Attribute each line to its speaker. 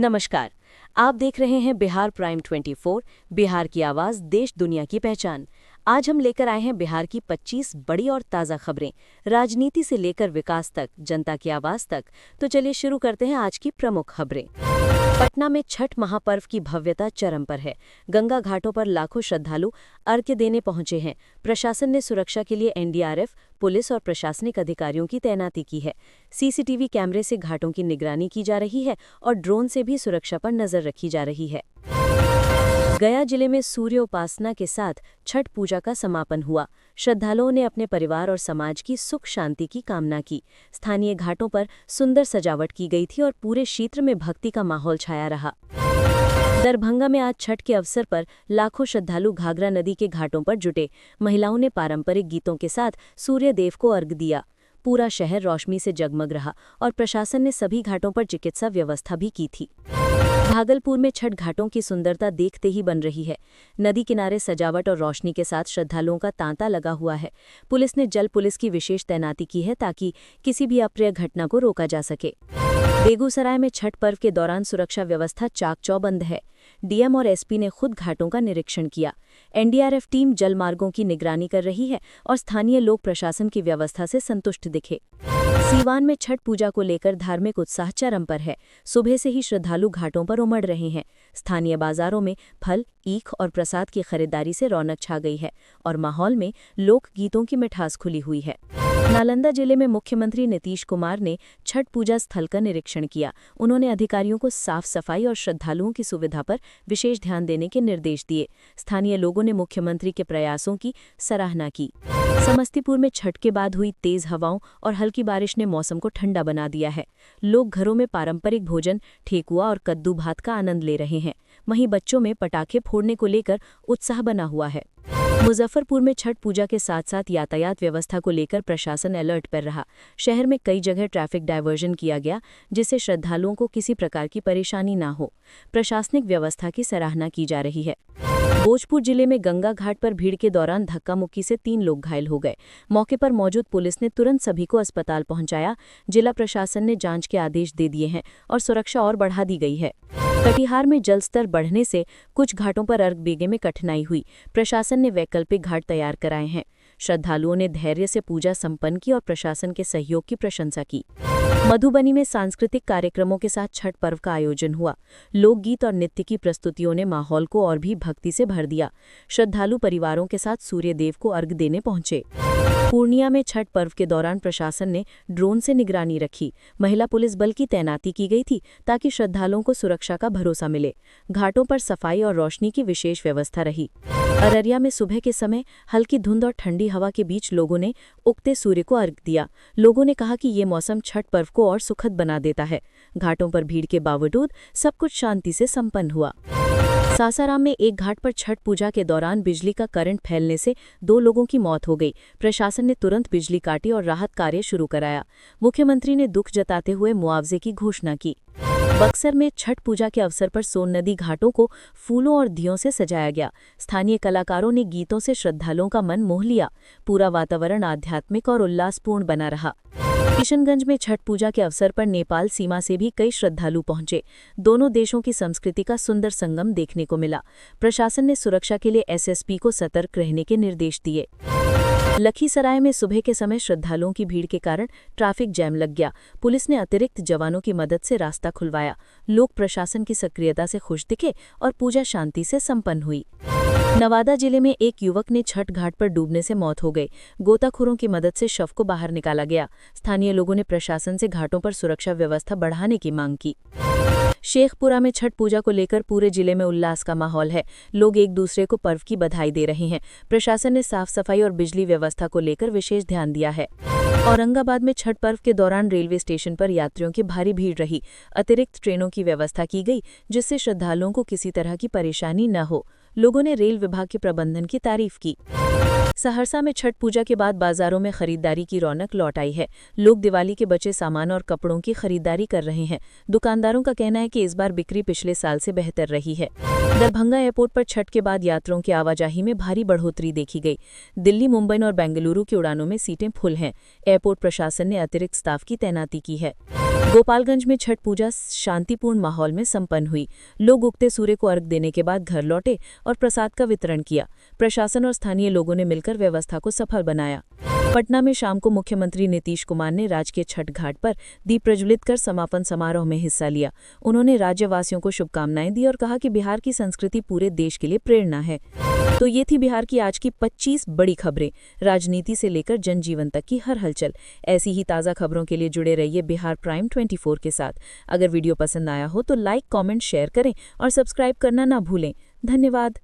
Speaker 1: नमस्कार। आप देख रहे हैं बिहार प्राइम 24, बिहार की आवाज़ देश दुनिया की पहचान। आज हम लेकर आए हैं बिहार की 25 बड़ी और ताज़ा खबरें, राजनीति से लेकर विकास तक, जनता की आवाज़ तक। तो चलिए शुरू करते हैं आज की प्रमुख खबरें। पटना में छठ महापर्व की भव्यता चरम पर है। गंगा घाटों पर लाखों श्रद्धालु अर्घ्य देने पहुंचे हैं। प्रशासन ने सुरक्षा के लिए एनडीआरएफ, पुलिस और प्रशासनिक अधिकारियों की तैनाती की है। सीसीटीवी कैमरे से घाटों की निगरानी की जा रही है और ड्रोन से भी सुरक्षा पर नजर रखी जा रही है। गया जिले में सूर्योपासना के साथ छठ पूजा का समापन हुआ। श्रद्धालुओं ने अपने परिवार और समाज की सुख शांति की कामना की। स्थानीय घाटों पर सुंदर सजावट की गई थी और पूरे क्षेत्र में भक्ति का माहौल छाया रहा। दरभंगा में आज छठ के अवसर पर लाखों श्रद्धालु घाघरा नदी के घाटों पर जुटे। महिलाओं ने पारंपरिक गीतों के साथ सूर्य देव को अर्घ्य दिया। पूरा शहर रोशनी से जगमग रहा और प्रशासन ने सभी घाटों पर चिकित्सा व्यवस्था भी की थी। भागलपुर में छठ घाटों की सुंदरता देखते ही बन रही है। नदी किनारे सजावट और रोशनी के साथ श्रद्धालुओं का तांता लगा हुआ है। पुलिस ने जल पुलिस की विशेष तैनाती की है ताकि किसी भी अप्रिय घटना को रोका जा सके। बेगूसराय में छठ पर्व के दौरान सुरक्षा व्यवस्था चाक-चौबंद है। डीएम और एसपी ने खुद घाटों का निरीक्षण किया। एनडीआरएफ टीम जलमार्गों की निगरानी कर रही है और स्थानीय लोग प्रशासन की व्यवस्था से संतुष्ट दिखे। सीवान में छठ पूजा को लेकर धार्मिक उत्साह चरम पर है। सुबह से ही श्रद्धालु घाटों पर उमड़ रहे हैं। स्थानीय बाजारों में फल, ईख और प्रसाद की खरीदारी से रौनक छा गई है और माहौल में लोक गीतों की मिठास खुली हुई है। नालंदा जिले में मुख्यमंत्री नीतीश कुमार ने छठ पूजा स्थल का निरीक्षण किया। उन्होंने अधिकारियों को साफ सफाई और श्रद्धालुओं की सुविधा पर विशेष ध्यान देने के निर्देश दिए। स्थानीय लोगों ने मुख्यमंत्री के प्रयासों की सराहना की। समस्तीपुर में छठ के बाद हुई तेज हवाओं और हल्की बारिश ने मौसम को ठंडा बना दिया है। लोग घरों में पारंपरिक भोजन, ठेकुआ और कद्दू भात का आनंद ले रहे हैं। वहीं बच्चों में पटाखे फोड़ने को लेकर उत्साह बना हुआ है। मुजफ्फरपुर में छठ पूजा के साथ साथ यातायात व्यवस्था को लेकर प्रशासन अलर्ट पर रहा। शहर में कई जगह ट्रैफिक डायवर्जन किया गया, जिससे श्रद्धालुओं को किसी प्रकार की परेशानी न हो। प्रशासनिक व्यवस्था की सराहना की जा रही है। भोजपुर जिले में गंगा घाट पर भीड़ के दौरान धक्का मुक्की से 3 लोग घायल हो गए। मौके पर मौजूद पुलिस ने तुरंत सभी को अस्पताल पहुंचाया। जिला प्रशासन ने जांच के आदेश दे दिए हैं और सुरक्षा और बढ़ा दी गई है। कटिहार में जलस्तर बढ़ने से कुछ घाटों पर अर्घ देने में कठिनाई हुई। प्रशासन ने वैकल्पिक घाट तैयार कराए हैं। श्रद्धालुओं ने धैर्य से पूजा संपन्न की और प्रशासन के सहयोग की प्रशंसा की। मधुबनी में सांस्कृतिक कार्यक्रमों के साथ छठ पर्व का आयोजन हुआ। लोकगीत और नृत्य की प्रस्तुतियों ने माहौल को और भी भक्ति से भर दिया। श्रद्धालु परिवारों के साथ सूर्य देव को अर्घ्य देने पहुंचे। पूर्णिया में छठ पर्व के दौरान प्रशासन ने ड्रोन से निगरानी रखी। महिला पुलिस बल की तैनाती की गई थी ताकि श्रद्धालुओं को सुरक्षा का भरोसा मिले। घाटों पर सफाई और रोशनी की विशेष व्यवस्था रही। अररिया में सुबह के समय हल्की धुंध और ठंडी हवा के बीच लोगों ने उगते सूर्य को अर्घ्य दिया। लोगों ने कहा कि ये मौसम छठ पर्व को और सुखद बना देता है। घाटों पर भीड़ के बावजूद सब कुछ शांति से संपन्न हुआ। सासाराम में एक घाट पर छठ पूजा के दौरान बिजली का करंट फैलने से 2 लोगों की मौत हो गई। प्रशासन ने तुरंत बिजली काटी और राहत कार्य शुरू कराया। मुख्यमंत्री ने दुख जताते हुए मुआवजे की घोषणा की। बक्सर में छठ पूजा के अवसर पर सोन नदी घाटों को फूलों और दियों से सजाया गया। स्थानीय कलाकारों ने गीतों से श्रद्धालुओं का मन मोह लिया। पूरा वातावरण आध्यात्मिक और उल्लासपूर्ण बना रहा। किशनगंज में छठ पूजा के अवसर पर नेपाल सीमा से भी कई श्रद्धालु पहुंचे। दोनों देशों की संस्कृति का सुंदर संगम देखने को मिला। प्रशासन ने सुरक्षा के लिए एसएसपी को सतर्क रहने के निर्देश दिए। लखीसराय में सुबह के समय श्रद्धालुओं की भीड़ के कारण ट्रैफिक जैम लग गया। पुलिस ने अतिरिक्त जवानों की मदद से रास्ता खुलवाया। लोग प्रशासन की सक्रियता से खुश दिखे और पूजा शांति से संपन्न हुई। नवादा जिले में एक युवक ने छठ घाट पर डूबने से मौत हो गई। गोताखोरों की मदद से शव को बाहर निकाला गया। स्थानीय लोगों ने प्रशासन से घाटों पर सुरक्षा व्यवस्था बढ़ाने की मांग की। शेखपुरा में छठ पूजा को लेकर पूरे जिले में उल्लास का माहौल है। लोग एक दूसरे को पर्व की बधाई दे रहे हैं। प्रशासन ने साफ सफाई और बिजली व्यवस्था को लेकर विशेष ध्यान दिया है। औरंगाबाद में छठ पर्व के दौरान रेलवे स्टेशन पर यात्रियों की भारी भीड़ रही। अतिरिक्त ट्रेनों की व्यवस्था की गई, जिससे श्रद्धालुओं को किसी तरह की परेशानी न हो। लोगों ने रेल विभाग के प्रबंधन की तारीफ की। सहरसा में छठ पूजा के बाद बाजारों में खरीदारी की रौनक लौट आई है। लोग दिवाली के बचे सामान और कपड़ों की खरीदारी कर रहे हैं। दुकानदारों का कहना है कि इस बार बिक्री पिछले साल से बेहतर रही है। दरभंगा एयरपोर्ट पर छठ के बाद यात्रियों की आवाजाही में भारी बढ़ोतरी देखी गई। दिल्ली, मुंबई और बेंगलुरु की उड़ानों में सीटें फुल हैं। एयरपोर्ट प्रशासन ने अतिरिक्त स्टाफ की तैनाती की है। गोपालगंज में छठ पूजा शांतिपूर्ण माहौल में संपन्न हुई। लोग उगते सूर्य को अर्घ देने के बाद घर लौटे और प्रसाद का वितरण किया। प्रशासन और स्थानीय लोगों ने मिलकर व्यवस्था को सफल बनाया। पटना में शाम को मुख्यमंत्री नीतीश कुमार ने राजकीय छठ घाट पर दीप प्रज्वलित कर समापन समारोह में हिस्सा लिया। उन्होंने राज्यवासियों को शुभकामनाएं दी और कहा कि बिहार की संस्कृति पूरे देश के लिए प्रेरणा है। तो ये थी बिहार की आज की 25 बड़ी खबरें, राजनीति से लेकर जनजीवन तक की हर हलचल। ऐसी ही ताज़ा खबरों के लिए जुड़े रहिए बिहार प्राइम 24 के साथ। अगर वीडियो पसंद आया हो तो लाइक, कमेंट, शेयर करें और सब्सक्राइब करना ना भूलें। धन्यवाद।